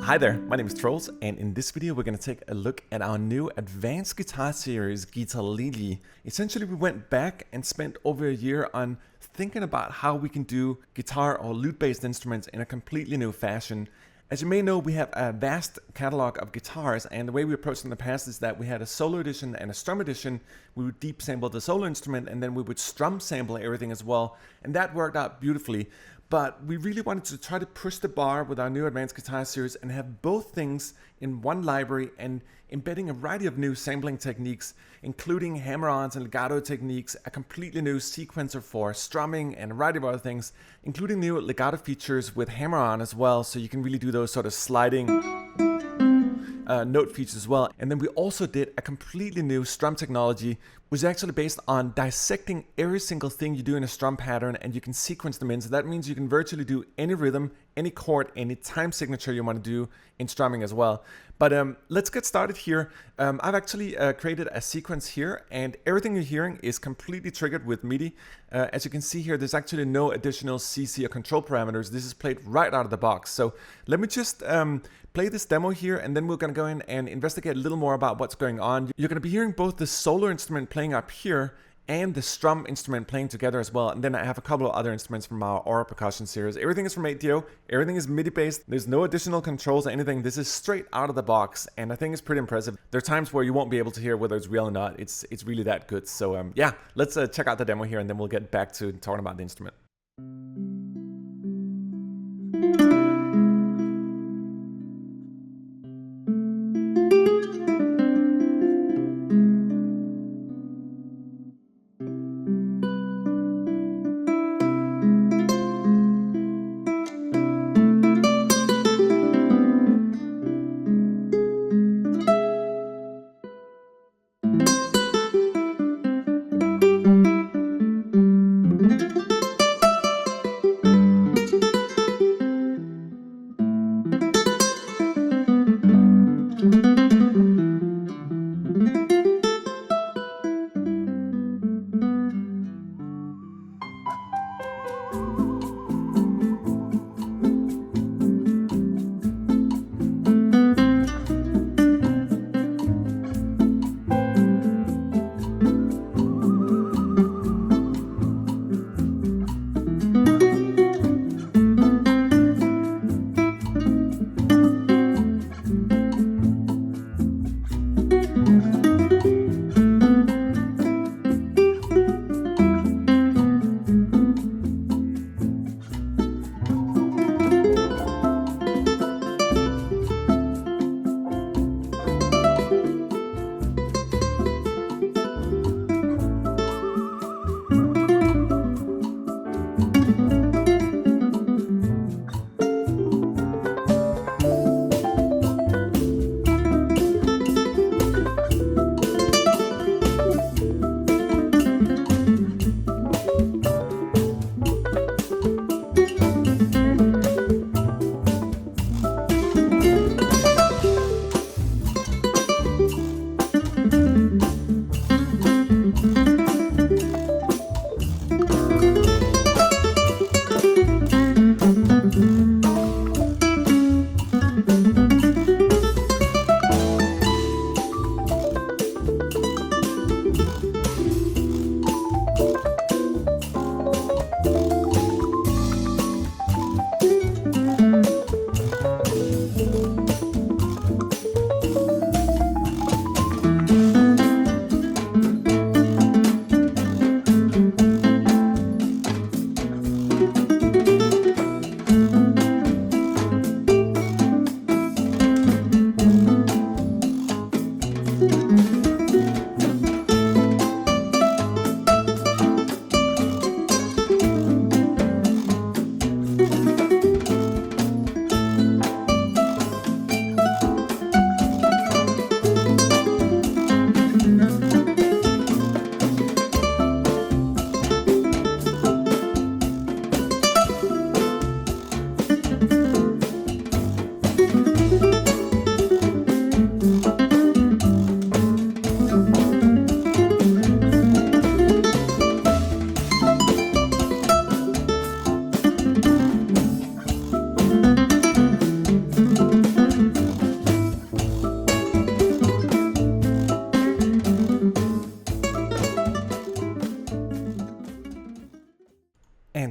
Hi there, my name is Trolls, and in this video we're going to take a look at our new advanced guitar series, Guitalele. Essentially we went back and spent over a year on thinking about how we can do guitar or lute-based instruments in a completely new fashion. As you may know, we have a vast catalog of guitars, and the way we approached in the past is that we had a solo edition and a strum edition. We would deep sample the solo instrument and then we would strum sample everything as well, and that worked out beautifully. But we really wanted to try to push the bar with our new advanced guitar series and have both things in one library and embedding a variety of new sampling techniques, including hammer-ons and legato techniques, a completely new sequencer for strumming, and a variety of other things, including new legato features with hammer-on as well, so you can really do those sort of sliding note features as well. And then we also did a completely new strum technology, which is actually based on dissecting every single thing you do in a strum pattern, and you can sequence them in. So that means you can virtually do any rhythm, any chord, any time signature you want to do in strumming as well. But let's get started here. I've actually created a sequence here, and everything you're hearing is completely triggered with MIDI. As you can see here, there's actually no additional CC or control parameters. This is played right out of the box. So let me just play this demo here, and then we're going to go in and investigate a little more about what's going on. You're going to be hearing both the solo instrument playing up here and the strum instrument playing together as well. And then I have a couple of other instruments from our Percussion series. Everything is from 8DO, everything is MIDI based, there's no additional controls or anything. This is straight out of the box, and I think it's pretty impressive. There are times where you won't be able to hear whether it's real or not. It's really that good. So yeah, let's check out the demo here, and then we'll get back to talking about the instrument.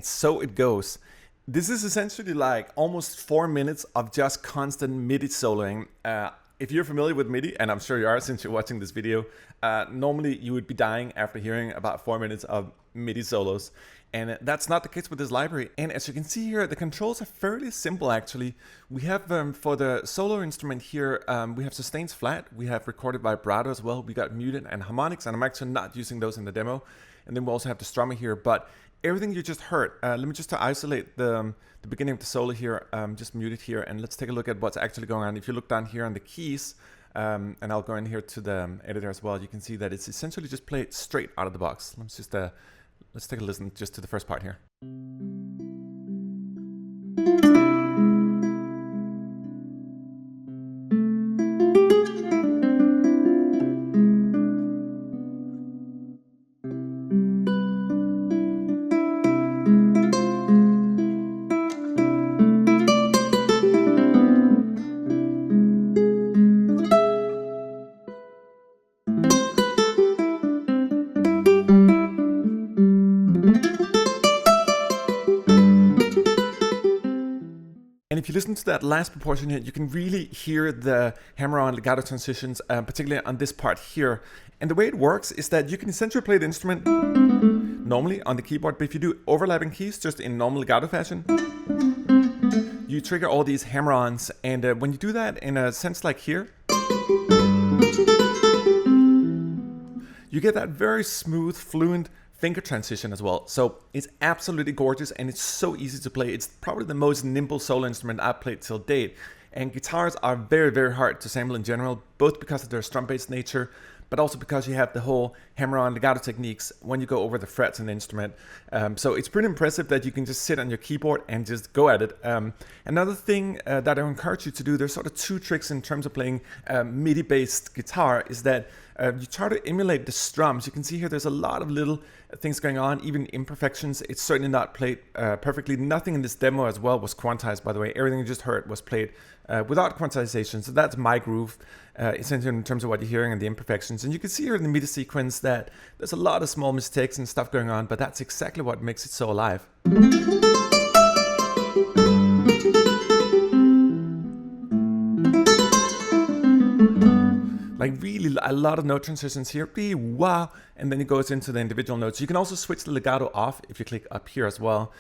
so it goes. This is essentially like almost 4 minutes of just constant MIDI soloing. If you're familiar with MIDI, and I'm sure you are since you're watching this video, normally you would be dying after hearing about 4 minutes of MIDI solos. And that's not the case with this library. And as you can see here, the controls are fairly simple actually. We have, for the solo instrument here, we have sustains flat, we have recorded vibrato as well, we got muted and harmonics, and I'm actually not using those in the demo. And then we also have the strumming here, but everything you just heard, let me just isolate the beginning of the solo here, just mute it here, and let's take a look at what's actually going on. If you look down here on the keys, and I'll go in here to the editor as well, you can see that it's essentially just played straight out of the box. Let's just let's take a listen just to the first part here. And if you listen to that last proportion here, you can really hear the hammer-on legato transitions, particularly on this part here. And the way it works is that you can essentially play the instrument normally on the keyboard, but if you do overlapping keys just in normal legato fashion, you trigger all these hammer-ons. And when you do that in a sense like here, you get that very smooth, fluent finger transition as well. So it's absolutely gorgeous and it's so easy to play. It's probably the most nimble solo instrument I've played till date. And guitars are very, very hard to sample in general, both because of their strum-based nature, but also because you have the whole hammer-on legato techniques when you go over the frets in the instrument. So it's pretty impressive that you can just sit on your keyboard and just go at it. Another thing that I encourage you to do, there's sort of two tricks in terms of playing MIDI-based guitar, is that you try to emulate the strums. You can see here there's a lot of little things going on, even imperfections. It's certainly not played perfectly. Nothing in this demo as well was quantized, by the way. Everything you just heard was played without quantization. So that's my groove, essentially in terms of what you're hearing and the imperfections. And you can see here in the MIDI sequence that there's a lot of small mistakes and stuff going on, but that's exactly what makes it so alive. Like really a lot of note transitions here, wow, and then it goes into the individual notes. You can also switch the legato off if you click up here as well.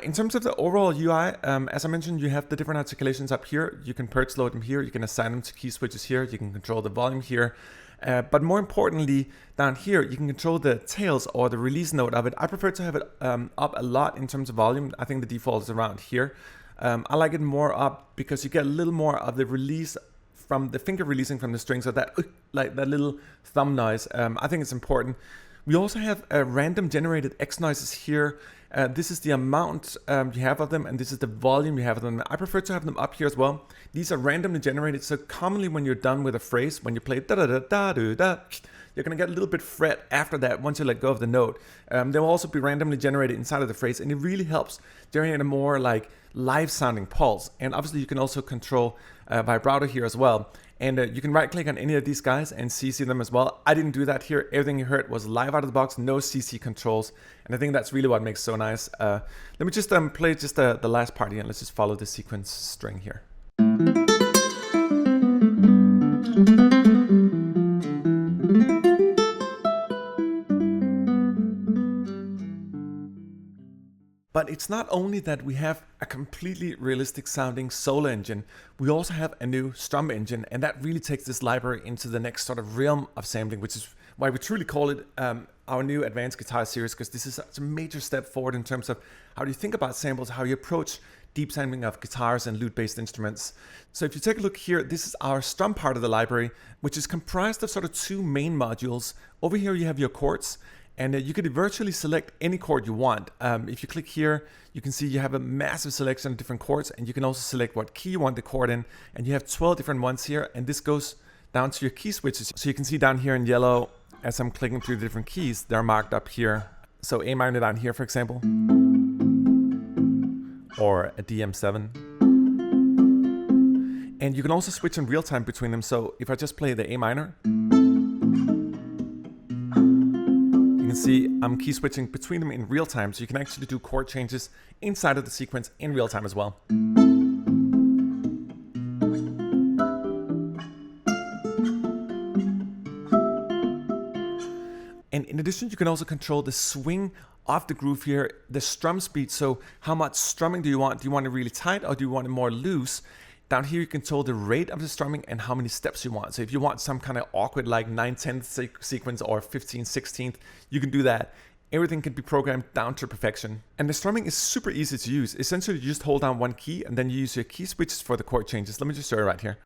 In terms of the overall UI, as I mentioned, you have the different articulations up here. You can perch load them here, you can assign them to key switches here, you can control the volume here. But more importantly, down here, you can control the tails or the release note of it. I prefer to have it up a lot in terms of volume. I think the default is around here. I like it more up because you get a little more of the release from the finger releasing from the string, so that like that little thumb noise. I think it's important. We also have random generated X noises here. This is the amount you have of them, and this is the volume you have of them. I prefer to have them up here as well. These are randomly generated, so commonly when you're done with a phrase, when you play da da da da da da, you're gonna get a little bit fret after that once you let go of the note. They'll also be randomly generated inside of the phrase, and it really helps generate a more like live sounding pulse. And obviously you can also control vibrato here as well. And you can right click on any of these guys and CC them as well. I didn't do that here. Everything you heard was live out of the box, no CC controls. And I think that's really what makes it so nice. Let me just play just the last part here, and let's just follow the sequence string here. But it's not only that we have a completely realistic sounding solo engine, we also have a new strum engine, and that really takes this library into the next sort of realm of sampling, which is why we truly call it our new advanced guitar series, because this is such a major step forward in terms of how do you think about samples, how you approach deep sampling of guitars and lute-based instruments. So if you take a look here, this is our strum part of the library, which is comprised of sort of two main modules. Over here you have your chords, and you could virtually select any chord you want. If you click here, you can see you have a massive selection of different chords, and you can also select what key you want the chord in, and you have 12 different ones here, and this goes down to your key switches. So you can see down here in yellow, as I'm clicking through the different keys, they're marked up here. So A minor down here, for example, or a DM7. And you can also switch in real time between them. So if I just play the A minor, you can see, I'm key switching between them in real time, so you can actually do chord changes inside of the sequence in real time as well. And in addition, you can also control the swing of the groove here, the strum speed. So how much strumming do you want? Do you want it really tight or do you want it more loose? Down here, you control the rate of the strumming and how many steps you want. So if you want some kind of awkward like 9/10 sequence or 15/16, you can do that. Everything can be programmed down to perfection. And the strumming is super easy to use. Essentially, you just hold down one key and then you use your key switches for the chord changes. Let me just show you right here.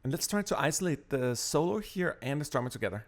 And let's try to isolate the solo here and the strumming together.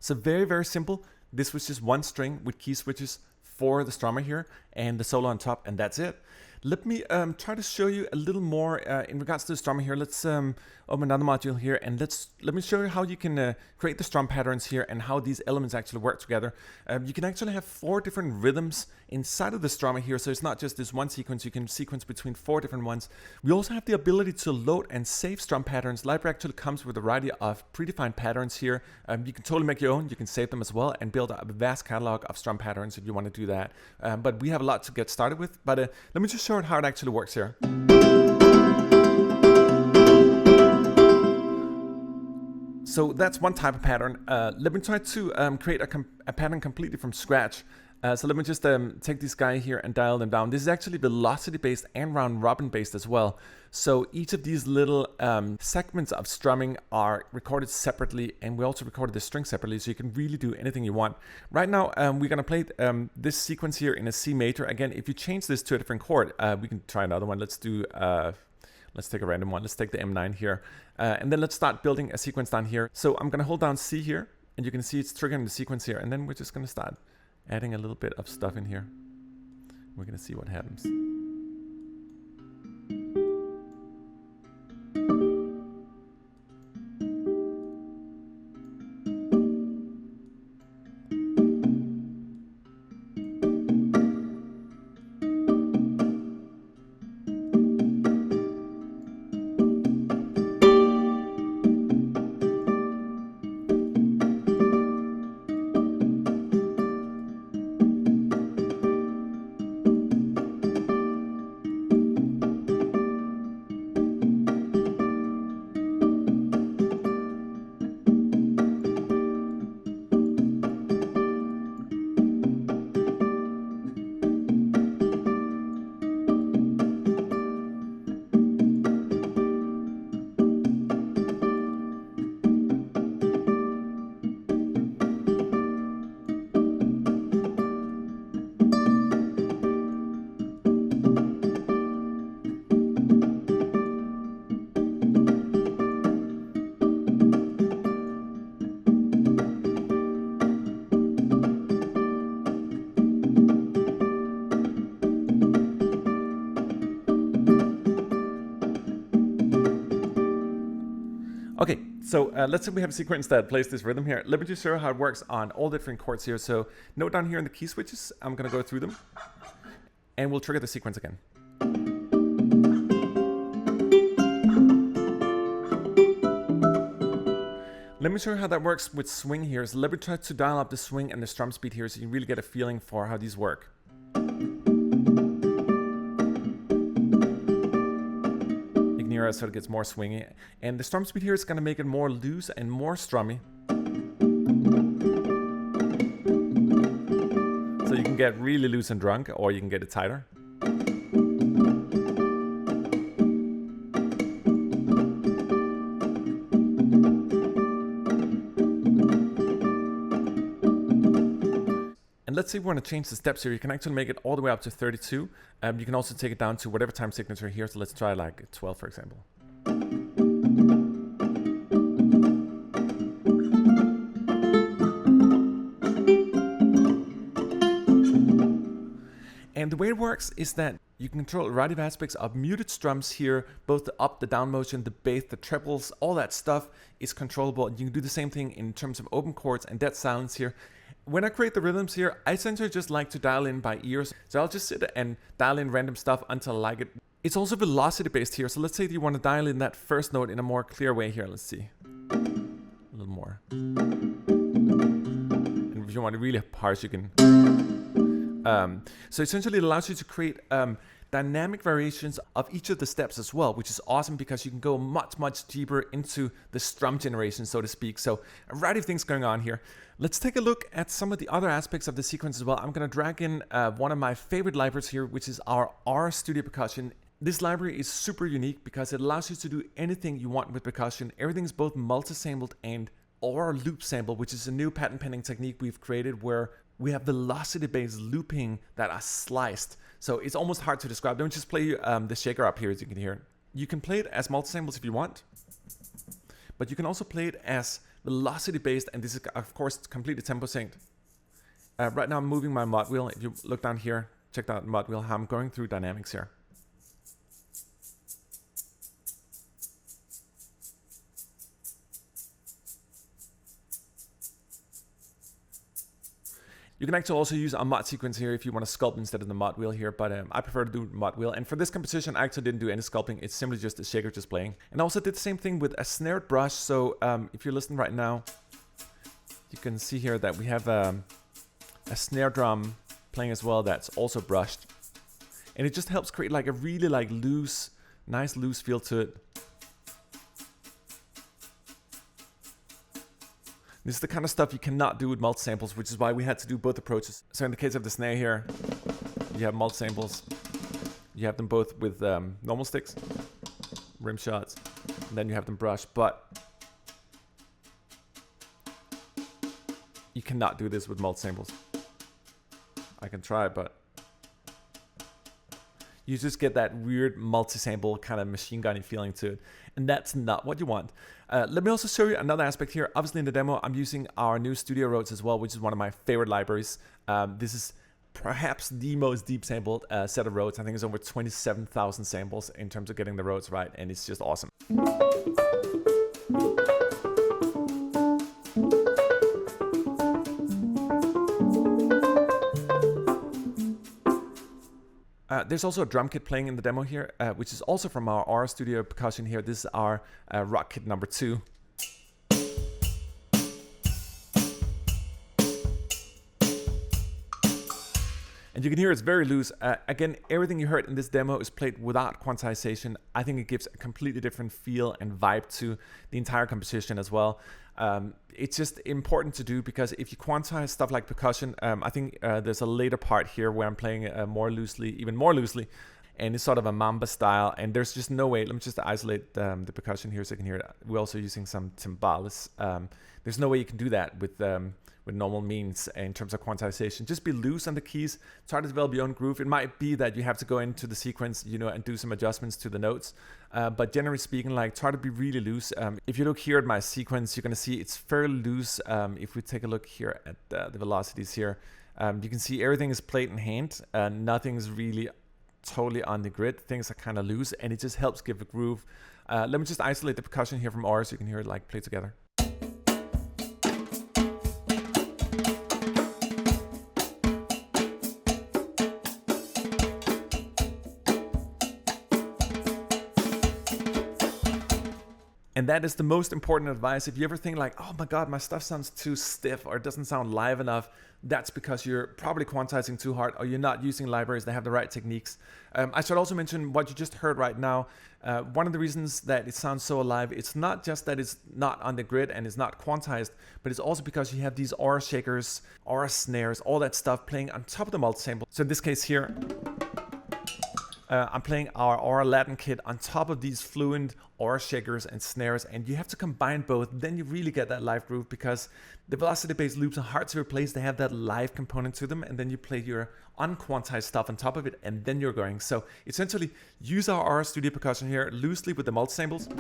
So very, very simple. This was just one string with key switches for the strummer here and the solo on top, and that's it. Let me try to show you a little more in regards to the strummer here. Let's open another module here and let me show you how you can create the strum patterns here and how these elements actually work together. You can actually have 4 different rhythms inside of the strummer here, so it's not just this one sequence. You can sequence between 4 different ones. We also have the ability to load and save strum patterns. Library actually comes with a variety of predefined patterns here. You can totally make your own. You can save them as well and build a vast catalog of strum patterns if you want to do that. But we have a lot to get started with. But let me just show you how it actually works here. So that's one type of pattern. Let me try to create a pattern completely from scratch. So let me just take this guy here and dial them down. This is actually velocity based and round robin based as well. So each of these little segments of strumming are recorded separately, and we also recorded the string separately, so you can really do anything you want. Right now, we're gonna play this sequence here in a C major. Again, if you change this to a different chord, we can try another one. Let's do, let's take a random one. Let's take the M9 here. And then let's start building a sequence down here. So I'm gonna hold down C here, and you can see it's triggering the sequence here. And then we're just gonna start adding a little bit of stuff in here. We're gonna see what happens. Okay, so let's say we have a sequence that plays this rhythm here. Let me just show you how it works on all different chords here. So note down here in the key switches, I'm gonna go through them and we'll trigger the sequence again. Let me show you how that works with swing here. So let me try to dial up the swing and the strum speed here so you really get a feeling for how these work. So it gets more swingy, and the strum speed here is going to make it more loose and more strummy. get really loose and drunk, or you can get it tighter. And let's say we want to change the steps here. You can actually make it all the way up to 32. You can also take it down to whatever time signature here. So let's try like 12, for example. And the way it works is that you can control a variety of aspects of muted strums here, both the up, the down motion, the bass, the trebles, all that stuff is controllable. You can do the same thing in terms of open chords and dead silence here. When I create the rhythms here, I essentially just like to dial in by ears. So I'll just sit and dial in random stuff until I like it. It's also velocity based here. So let's say that you want to dial in that first note in a more clear way here. Let's see. A little more. And if you want it really harsh, you can. So essentially it allows you to create dynamic variations of each of the steps as well, which is awesome because you can go much deeper into the strum generation, so to speak. So a variety of things going on here. Let's take a look at some of the other aspects of the sequence as well. I'm going to drag in one of my favorite libraries here, which is our R Studio Percussion. This library is super unique because it allows you to do anything you want with percussion. Everything is both multi-sampled and or loop sample, which is a new patent pending technique we've created where we have velocity-based looping that are sliced. So it's almost hard to describe. Let me just play the shaker up here, as you can hear. You can play it as multi-samples if you want, but you can also play it as velocity-based, and this is, of course, completely tempo synced. Right now I'm moving my mod wheel. If you look down here, check out mod wheel, how I'm going through dynamics here. You can actually also use a mod sequence here if you want to sculpt instead of the mod wheel here, but I prefer to do mod wheel. And for this composition, I actually didn't do any sculpting. It's simply just a shaker just playing. And I also did the same thing with a snared brush. So if you're listening right now, you can see here that we have a snare drum playing as well that's also brushed. And it just helps create like a really like loose, nice loose feel to it. This is the kind of stuff you cannot do with multi-samples, which is why we had to do both approaches. So in the case of the snare here, you have multi-samples. You have them both with normal sticks, rim shots, and then you have them brushed. But you cannot do this with multi-samples. I can try, but you just get that weird multi-sample kind of machine gunny feeling to it. And that's not what you want. Let me also show you another aspect here. Obviously in the demo, I'm using our new Studio Rhodes as well, which is one of my favorite libraries. This is perhaps the most deep sampled set of Rhodes. I think it's over 27,000 samples in terms of getting the Rhodes right, and it's just awesome. There's also a drum kit playing in the demo here, which is also from our R Studio Percussion here. This is our rock kit number 2. And you can hear it's very loose. Again, everything you heard in this demo is played without quantization. I think it gives a completely different feel and vibe to the entire composition as well. It's just important to do because if you quantize stuff like percussion, I think there's a later part here where I'm playing more loosely, even more loosely, and it's sort of a mamba style, and there's just no way. Let me just isolate the percussion here so you can hear it. We're also using some timbales. There's no way you can do that with normal means in terms of quantization. Just be loose on the keys, try to develop your own groove. It might be that you have to go into the sequence, you know, and do some adjustments to the notes. But generally speaking, like try to be really loose. If you look here at my sequence, you're gonna see it's fairly loose. If we take a look here at the velocities here, you can see everything is played in hand. Nothing's really totally on the grid. Things are kind of loose, and it just helps give a groove. Let me just isolate the percussion here from R so you can hear it like play together. And that is the most important advice. If you ever think like, oh my God, my stuff sounds too stiff or it doesn't sound live enough, that's because you're probably quantizing too hard or you're not using libraries that have the right techniques. I should also mention what you just heard right now. One of the reasons that it sounds so alive, it's not just that it's not on the grid and it's not quantized, but it's also because you have these aura shakers, aura snares, all that stuff playing on top of the multi-sample. So in this case here, I'm playing our aura Latin kit on top of these fluent aura shakers and snares, and you have to combine both. Then you really get that live groove, because the velocity-based loops are hard to replace. They have that live component to them, and then you play your unquantized stuff on top of it, and then you're going. So essentially, use our Aura Studio Percussion here loosely with the multi-samples,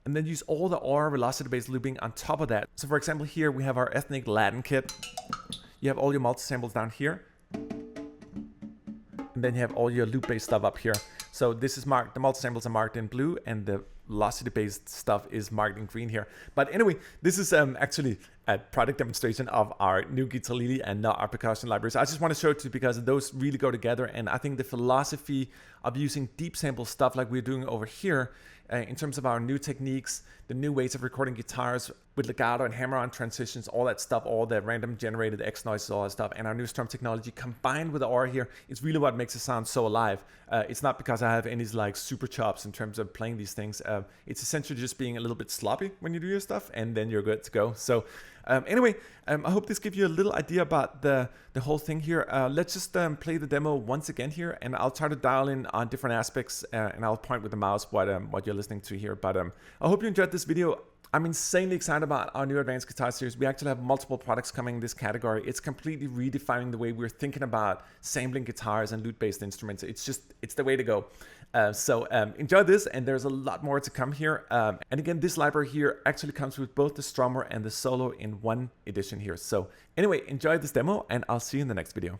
and then use all the aura velocity-based looping on top of that. So for example, here we have our ethnic Latin kit. You have all your multi-samples down here. And then you have all your loop-based stuff up here. So this is marked, the multi-samples are marked in blue, and the velocity-based stuff is marked in green here. But anyway, this is actually a product demonstration of our new Guitalele and not our percussion libraries. I just want to show it to you because those really go together, and I think the philosophy of using deep sample stuff like we're doing over here, in terms of our new techniques, the new ways of recording guitars with legato and hammer-on transitions, all that stuff, all the random generated X noises, all that stuff, and our new strum technology combined with the aura here is really what makes it sound so alive. It's not because I have any like super chops in terms of playing these things. It's essentially just being a little bit sloppy when you do your stuff, and then you're good to go. So anyway, I hope this gives you a little idea about the whole thing here. Let's just play the demo once again here, and I'll try to dial in on different aspects, and I'll point with the mouse what you're listening to here. But I hope you enjoyed this video. I'm insanely excited about our new advanced guitar series. We actually have multiple products coming in this category. It's completely redefining the way we're thinking about sampling guitars and lute-based instruments. It's the way to go. So enjoy this, and there's a lot more to come here. And again, this library here actually comes with both the strummer and the solo in one edition here. So anyway, enjoy this demo, and I'll see you in the next video.